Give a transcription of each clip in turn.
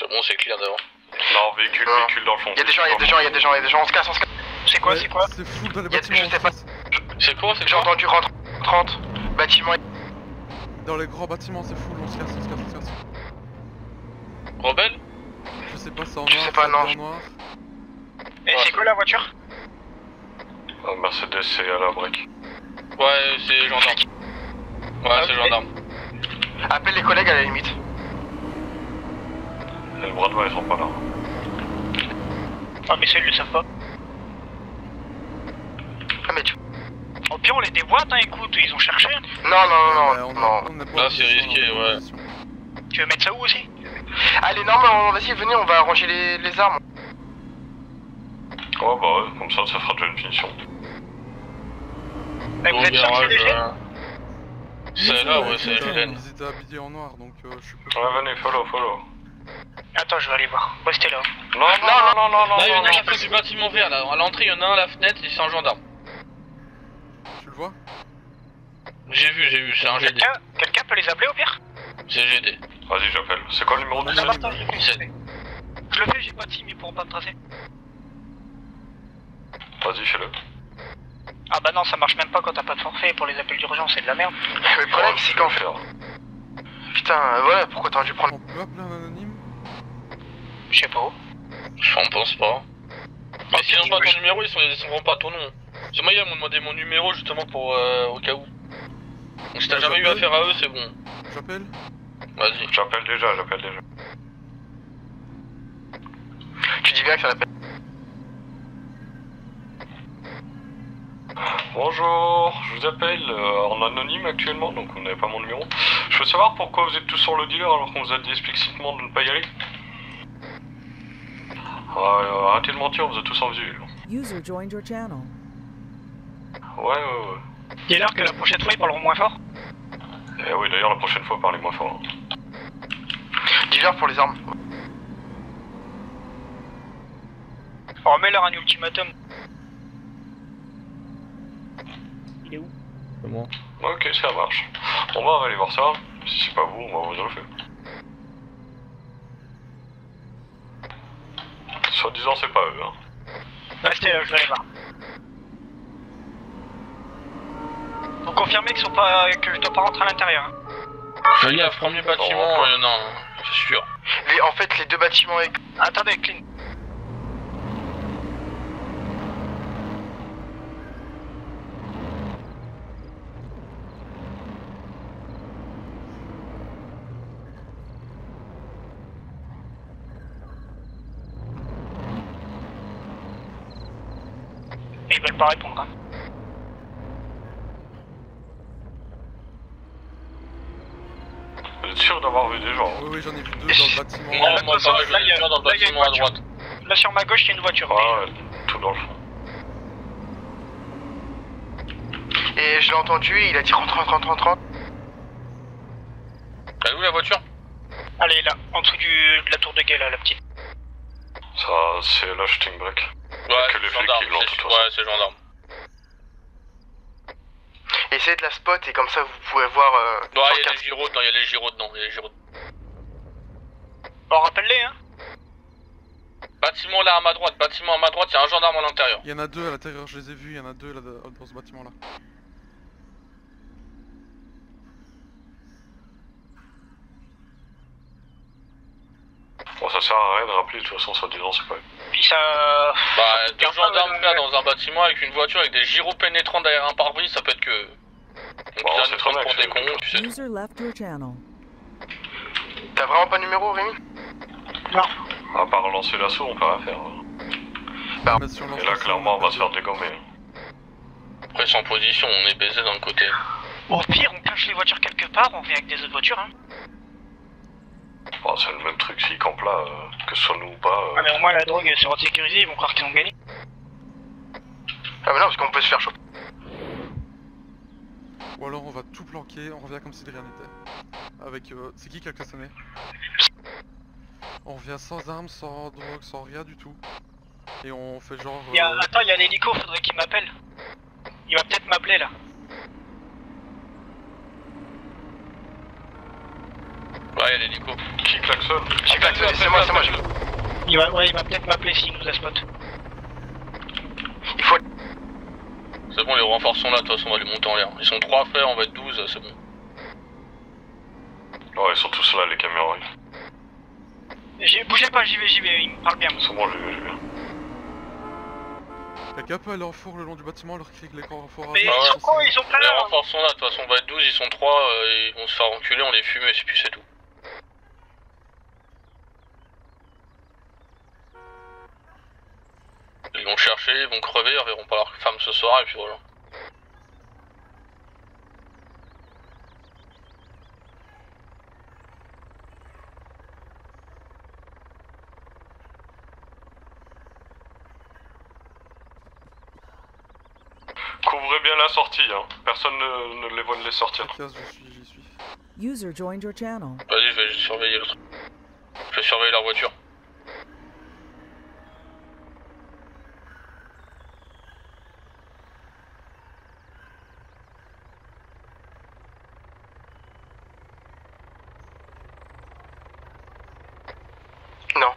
C'est bon, c'est clear devant. Non, véhicule dans le fond. Y'a des gens, on se casse. C'est quoi, C'est full dans les Je bâtiments. sais pas. C'est quoi, J'ai entendu rentre 30. Bâtiment. Dans les grands bâtiments, c'est full, on se casse. Rebelle? Je sais pas, c'est en noir. Je sais pas, non. En noir. Et c'est quoi la voiture? Mercedes, c'est à la brique. Ouais, c'est gendarme. Ouais, c'est gendarme. Appelle les collègues à la limite. Les bras de ils sont pas là. Ah mais ça ils le savent pas. Ah mais tu... Au pire on les déboîte hein, écoute, ils ont cherché. Non. Là c'est risqué, ouais. Tu veux mettre ça où aussi? Allez, non mais vas-y, venez, on va arranger les armes. Ouais bah ouais, comme ça fera déjà une finition. Mais vous êtes sortis léger? C'est là, ouais, c'est Hélène. Ils étaient habillés en noir, donc je suis peu... Ouais, venez, follow. Attends, je vais aller voir. Restez là. Non. Là, il y en a un à la fin du bâtiment vert, là. À l'entrée, il y en a un à la fenêtre et c'est un gendarme. Tu le vois? J'ai vu, c'est un GD. Quelqu'un peut les appeler au pire? C'est GD. Vas-y, j'appelle. C'est quoi le numéro de Non, téléphone? attends, je le fais, j'ai pas de team, ils pourront pas me tracer. Vas-y, fais-le. Ah bah non, ça marche même pas quand t'as pas de forfait pour les appels d'urgence, c'est de la merde. Mais le problème c'est qu'en fait... faire. Putain, voilà, pourquoi t'aurais dû prendre... On peut appeler un anonyme? Je sais pas où. Je pense pas. Mais s'ils n'ont pas ton numéro, ils sont pas ton nom. C'est moi, ils m'ont demandé mon numéro justement pour au cas où. Donc si t'as jamais eu affaire à eux, c'est bon. J'appelle? Vas-y. J'appelle déjà. Tu dis bien que ça l'appelle. Bonjour, je vous appelle en anonyme actuellement, donc vous n'avez pas mon numéro. Je veux savoir pourquoi vous êtes tous sur le dealer alors qu'on vous a dit explicitement de ne pas y aller. Arrêtez de mentir, vous êtes tous en visuel. User joined your channel. Ouais. Dis-leur que la prochaine fois ils parleront moins fort. Et oui, d'ailleurs, la prochaine fois, parlez moins fort. Dis-leur pour les armes. Remets-leur un ultimatum. Il est où? C'est moi. Ok, ça marche. On va aller voir ça. Si c'est pas vous, on va vous le faire. Soi-disant, c'est pas eux, hein. Restez là, je vais aller voir. Vous confirmez que je dois pas rentrer à l'intérieur. Hein. Fais gaffe, premier bâtiment, non, c'est sûr. Mais en fait, les deux bâtiments... Attendez, Clean. Ils veulent pas répondre. Hein. Vous êtes sûr d'avoir vu des gens? Oui, j'en ai vu deux dans le bâtiment. Moi pareil, j'en ai vu un dans le bâtiment à droite. Là sur ma gauche, il y a une voiture. Ah ouais, tout dans le fond. Et je l'ai entendu, il a dit rentre. Elle est où la voiture? Allez, là, en dessous de la tour de guet, là, la petite. Ça, c'est la shooting break. Ouais, que les c'est flics gendarme, qui l'ont, de toute façon. ouais, c'est gendarme. Essayez de la spot et comme ça vous pouvez voir... Non, il y a les gyros dedans, Bon, rappelle-les, hein. Bâtiment là à ma droite, il y a un gendarme à l'intérieur. Il y en a deux à l'intérieur, je les ai vus, il y en a deux là dans ce bâtiment là. Bon, ça sert à rien de rappeler, de toute façon, soi-disant, c'est pas eux. Puis ça... Bah, deux gendarmes frère dans un bâtiment avec une voiture avec des gyros pénétrants derrière un pare-brise, ça peut être que... Bon, on c'est très bien pour que des cons, tu sais. User left your channel. T'as vraiment pas de numéro, Rémi? Non. À part relancer l'assaut, on peut rien faire. Bah, Mais si on lance Et là, l'assaut, clairement, on va perd se faire dégommer. Après, sans position, on est baisé d'un côté. Au pire, on cache les voitures quelque part, on vient avec des autres voitures, hein. Bon, c'est le même truc, s'ils campent là, que ce soit nous ou pas. Ah mais au moins la drogue sera sécurisée, ils vont croire qu'ils ont gagné. Ah mais non, parce qu'on peut se faire choper. Ou alors on va tout planquer, on revient comme si de rien n'était. Avec... c'est qui a klaxonné? On revient sans armes, sans drogue, sans rien du tout. Et on fait genre... Attends, il y a l'hélico, faudrait qu'il m'appelle. Il va peut-être m'appeler là. Ouais, derrière l'hélico. Qui klaxonne? J'ai klaxonné, c'est moi. Il va peut-être m'appeler s'il nous a spot. Il faut... C'est bon, les renforts sont là, de toute façon on va les monter en l'air. Ils sont 3 frères, on va être 12, c'est bon. Ouais, ils sont tous là, les caméras. Bougez pas, j'y vais, il me parle bien. C'est bon, j'ai vu. Quelqu'un peut aller en four le long du bâtiment, leur crier que les renforts Mais arrivent. ils sont quoi? Ils ont plein Les là. renforts sont là, de toute façon on va être 12, ils sont 3, ils vont se faire enculer, on les fume et puis c'est tout. Ils vont chercher, ils vont crever, ils reverront pas leur femme ce soir et puis voilà. Couvrez bien la sortie, hein. Personne ne les voit de les sortir. Casse, j'y suis. User joined your channel. Vas-y, je vais surveiller le truc. Je vais surveiller leur voiture. Non.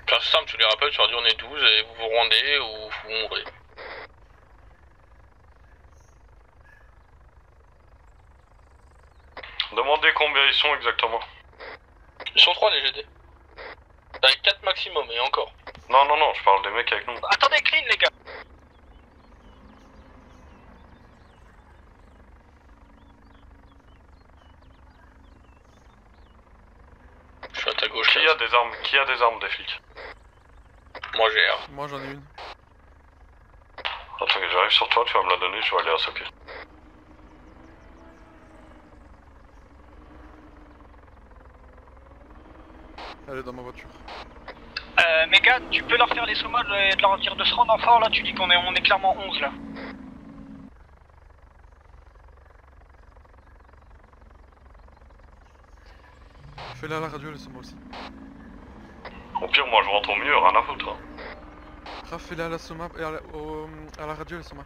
Enfin, c'est simple, tu les rappelles, tu leur dis on est 12 et vous vous rendez ou vous mourrez. Demandez combien ils sont exactement. Ils sont 3 les GD. Avec 4 maximum et encore. Non, je parle des mecs avec nous. Attendez, clean les gars. Je suis à ta gauche. Qui a des armes des flics? Moi j'ai R. Moi j'en ai une. Attends, j'arrive sur toi, tu vas me la donner, je vais aller à Soké. Elle est dans ma voiture. Mes gars, tu peux leur faire des sommages et de leur dire de se rendre en fort là, tu dis on est clairement 11 là. Fais-le à la radio, laisse-moi aussi. Au pire, moi je rentre au mieux, rien à foutre. Hein. Raph, fais-le à la Soma et à la radio, laisse-moi.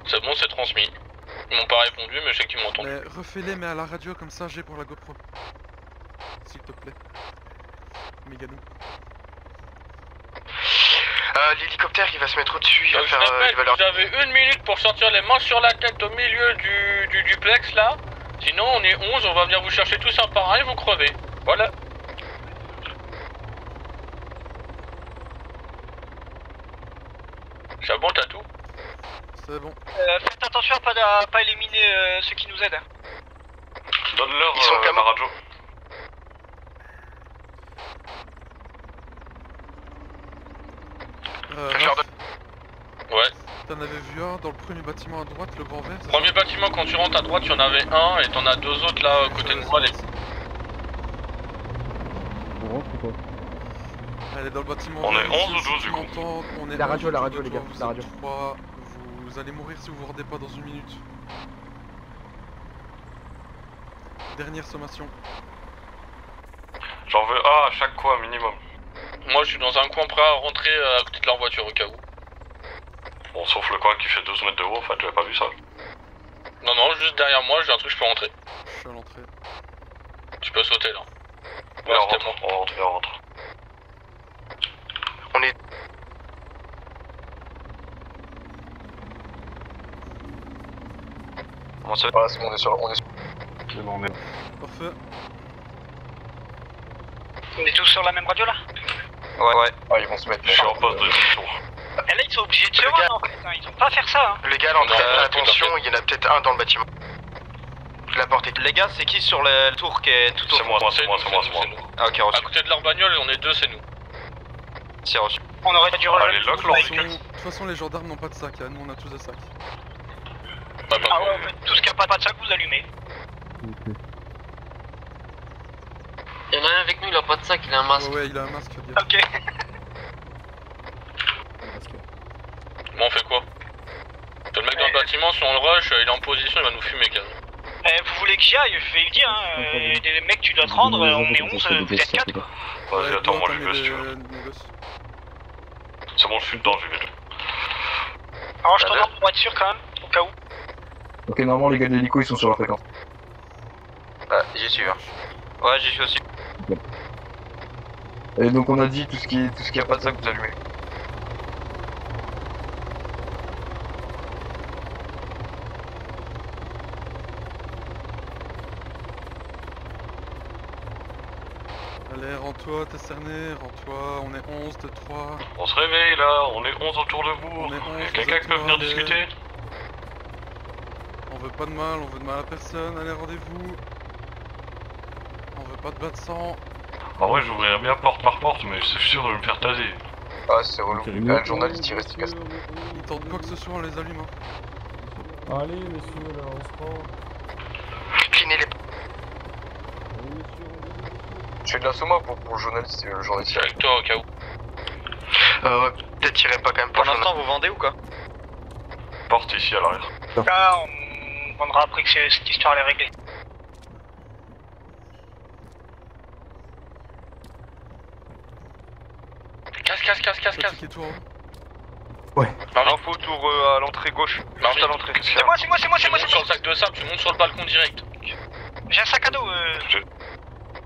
C'est bon, c'est transmis. Ils m'ont pas répondu, mais je sais qu'ils m'ont entendu. Mais refais-les, mais à la radio, comme ça j'ai pour la GoPro. S'il te plaît. Méganou. L'hélicoptère il va se mettre au-dessus, il va Je faire... répète, il va leur... vous avez 1 minute pour sortir les mains sur la tête au milieu du duplex là. Sinon on est 11, on va venir vous chercher tous un par un et vous crevez. Voilà. C'est bon, t'as tout? C'est bon. Faites attention à pas éliminer ceux qui nous aident. Donne-leur Ils sont la comment radio. Je leur Raph, Ouais. t'en avais vu un dans le premier bâtiment à droite, le grand vert, c'est Premier bâtiment, quand tu rentres à droite, il y en avait un et t'en as 2 autres là à côté de moi. Les... On rentre ou pas? Elle est dans le bâtiment. On est vert, 11 ou si 12 tu du coup m'entends, on est La 11, radio, la radio, vous les gars, êtes la radio. 3, vous allez mourir si vous vous rendez pas dans 1 minute. Dernière sommation. J'en veux un à chaque coin minimum. Moi je suis dans un coin prêt à rentrer à côté de leur voiture au cas où. Bon, sauf le coin qui fait 12 mètres de haut, en fait, j'avais pas vu ça. Non, non, juste derrière moi, j'ai un truc, je peux rentrer. Je suis à l'entrée. Tu peux sauter là. Ouais, Ouais, on c'était rentre, bon. on rentre. On est... Comment ça? Ouais, c'est bon, on est sur... C'est bon, on est... Parfait. On est tous sur la même radio là? Ouais, ils vont se mettre... Je suis en poste de demi-tour. Et là ils sont obligés de se Le rendre gars- en fait, hein. Ils ont pas à faire ça hein. Les gars, l'entrée, Non, faites tout à attention, fait. il y en a peut-être un dans le bâtiment. La porte est... Les gars, c'est qui sur le tour qui est tout au C'est fond? moi, C'est nous, c'est moi. c'est nous. Ah, ok, À reçu. côté de leur bagnole, on est 2, c'est nous. C'est reçu. On aurait dû rejoindre. Allez, lock, De lock. toute façon, les gendarmes n'ont pas de sac, hein. Nous on a tous des sacs. Bah, pas Ah ouais, en fait, tout ce qui a pas de sac vous allumez. Il y en a un avec nous, il a pas de sac, il a un masque. Ouais, il a un masque, le gars. Ok. Bon, on fait quoi? T'as le mec dans le bâtiment, si on le rush, il est en position, il va nous fumer, quand même. Vous voulez que j'y aille? Je vais lui dire, hein. Les mecs, tu dois te rendre, on est 11, vous êtes 4 quoi. Vas-y, attends, moi je vais si tu veux. C'est bon, je suis dedans, je vais. Alors je t'en demande pour être sûr quand même, au cas où. Ok, normalement les gars de l'hélico ils sont sur la fréquence. J'y suis, hein. Ouais, j'y suis aussi. Et donc on a dit tout ce qui a pas de sac vous allumez. Allez, rends-toi, t'es cerné, rends-toi, on est 11, t'es 3. On se réveille là, on est 11 autour de vous. On est 11, Y'a quelqu'un qui peut venir discuter? On veut pas de mal, on veut de mal à personne, allez rendez-vous. On veut pas de bas de sang. En vrai, j'ouvrirais bien porte par porte, mais c'est sûr de me faire taser. Ah c'est relou. Le journaliste il reste casse. Ils tentent quoi que ce soit, on les allume. Hein. Allez, messieurs, là, on se rend. Cleaner les... Je fais de la soma pour le journaliste, le journaliste. Avec toi, au cas où. Ouais, peut-être tirez pas quand même Pour l'instant, vous vendez ou quoi? Porte ici à l'arrière. Là, on vendra après que cette histoire elle est réglée. Casse. Toi, hein. Info tour à l'entrée gauche. Marvin, Juste à l'entrée. C'est moi. Tu montes sur le sac de sable, tu montes sur le balcon direct. J'ai un sac à dos.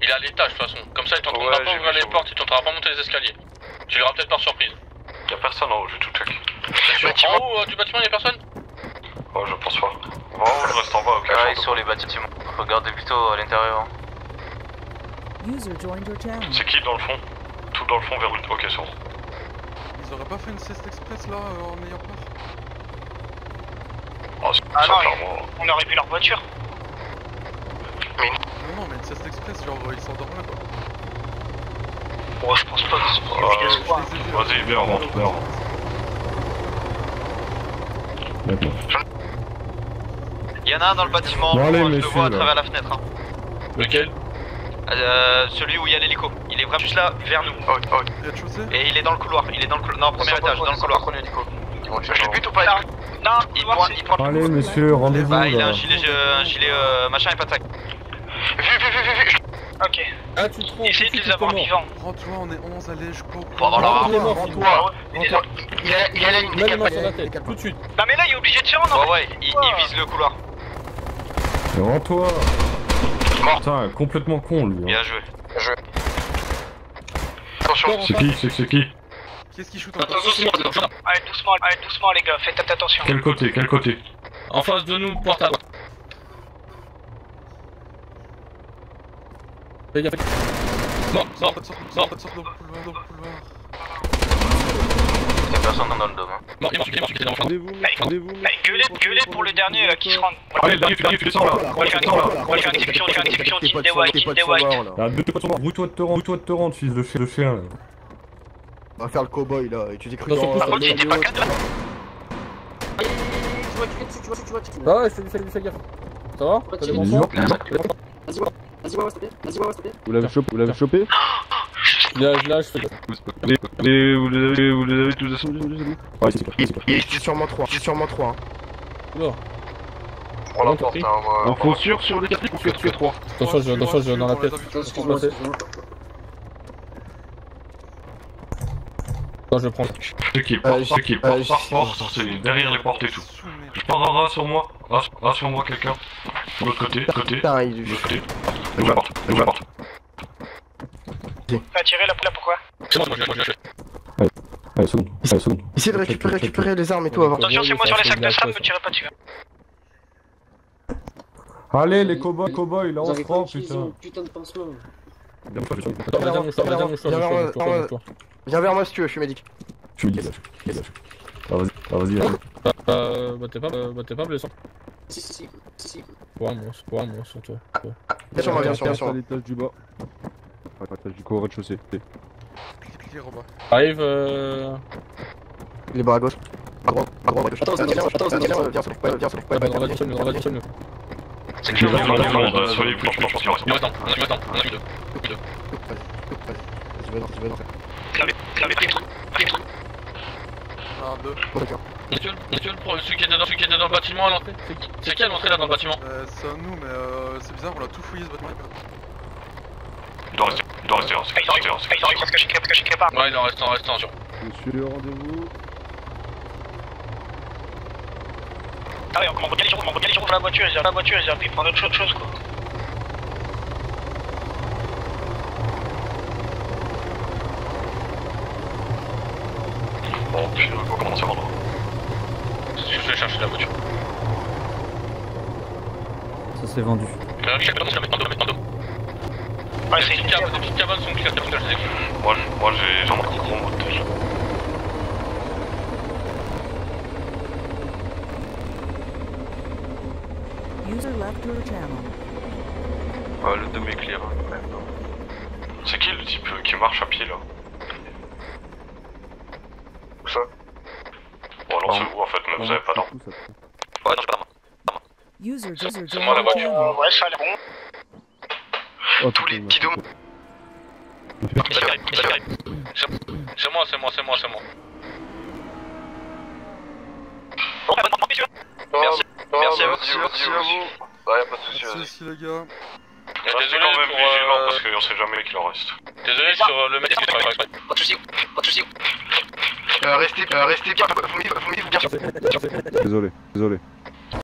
Il est à l'étage de toute façon. Comme ça, il t'entendra Ouais, pas j'ai ouvrir vu les ça. portes, il t'entendra pas monter les escaliers. Tu verras peut-être par surprise. Y'a personne en haut, je vais tout check. T'es sûr? En haut du bâtiment, y'a personne? Oh, je pense pas. Bon, je reste en bas, ok. Ouais, sur les bâtiments. Regardez plutôt à l'intérieur. User joined your channel. C'est qui dans le fond? Tout dans le fond vers une. Ok, c'est bon. Ils auraient pas fait une sieste express là en ayant peur? Ah, c'est Ah ça, non, clairement. on aurait vu leur voiture. Non, mais une sieste express, genre ils s'endorment quoi. Bon, je pense pas que c'est Je les ai vus, Vas-y, viens, on rentre, viens. Y'en a un dans le bâtiment, Bon, allez, je le messieurs, vois à là. travers la fenêtre. Hein. Lequel? Celui où il y a l'hélico. Il est vraiment juste là, vers nous. Ok. Rez-de-chaussée? Et il est dans le couloir. Il est dans le couloir. Non, premier étage, dans le couloir. Ils vont Je chercher. les bute ou pas? Non, Il prend le Allez, messieurs, rendez-vous. Bah, il a là. un gilet machin et pas de sac. Vu. Ok. Ah, tu te trompes. Essayez de les avoir vivants. Rends-toi, on est 11, allez, je cours. Voilà. Il est mort, Rends-toi. Il a la ligne Mets les des mains sur la capes. tête, tout de suite. Non mais là il est obligé de se rendre. Ouais, il vise le couloir. Rends-toi. Putain, complètement con, lui. Hein. Bien joué. Attention. C'est qui? C'est qui? Qu'est-ce qui shoot Attention, encore? c'est moi, Allez doucement les gars, faites attention. Quel côté? En face de nous, porte à droite. Les gars, Non. Sors dans le couloir. Y'a personne dans le dôme. Hein. Non, il est mort, il est dans le champ. rendez-vous. Gueulez pour le dernier là qui se rend. Allez, le dernier, tu descends là. On va faire une exécution, team des white. Ah, brouille-toi de te rendre, fils de chien. Là. On va faire le cowboy là, et tu t'es cru Attention, dans... Par contre, c'était pas 4 là. Ah ouais, fais gaffe. Ça va? T'as des bons points? Vous l'avez chopé? Je lâche, fais gaffe. Vous les avez tous descendus? Ouais, c'est clair. Il est sûrement 3, Oula. Prends la porte, hein, moi. Faut sûr sur les 4 pour que 3. Attention, je dans la tête. Qu'est-ce qui se passe? Non, je prends. C'est qui? Porte par porte, c'est derrière les portes et tout. Je prends un rat sur moi. Rat sur moi, quelqu'un. De l'autre côté, Putain, il... de l'autre côté. Ouvre la porte. T'as tiré là pourquoi? C'est moi, je vais. Allez, seconde. Essayez de récupérer les armes et tout avant. Attention, c'est moi sur les sacs de sable, me tirez pas dessus. Allez, les cowboys, là on se prend, putain. Putain de pansement. Viens vers moi si tu veux, je suis médic. Ah, vas-y. T'es pas blessant. Si. Pour un monstre, toi. Viens sur moi, viens sur moi. À l'étage du bas. À l'étage du au rez-de-chaussée. Cliquez, Robin. Arrive, Il est bas à gauche. À droite, Attends, viens sur C'est qui? Soyez plus franchement. On a mis deux. Un, deux. Monsieur, celui qui était dans le bâtiment à l'entrée. C'est qui à l'entrée là dans le bâtiment? C'est un de nous, mais c'est bizarre, on a tout fouillé ce bâtiment. Il doit rester en sécurité. Parce que je sais pas. Ouais, il en reste un. Monsieur, rendez-vous. Ah ouais, on va bien les jours sur la voiture, ils ont pu prendre autre chose quoi. Bon, puis on va commencer à vendre. Je vais chercher la voiture. Ça c'est vendu. Chaque personne se la met en dos. Ouais, c'est une Des petites cabanes sont claires, je sais. Moi j'en ai un gros montage. User left your channel. Ouais, le dôme est clear. C'est qui le type qui marche à pied là? Où ça? Bon alors c'est vous en fait, mais vous avez pas d'arme. Ouais, non, j'ai pas d'arme. User joined moi la your voiture. channel. Ouais, ça a l'air bon. Oh, Tous les petits dômes. C'est moi. Merci à vous. Ouais, pas de soucis, Merci aussi les gars. Restez quand même vigilant parce qu'on sait jamais qu'il en reste. Désolé sur le mec qui travaille. Pas de soucis, pas de soucis. Restez bien, vous bien. Désolé.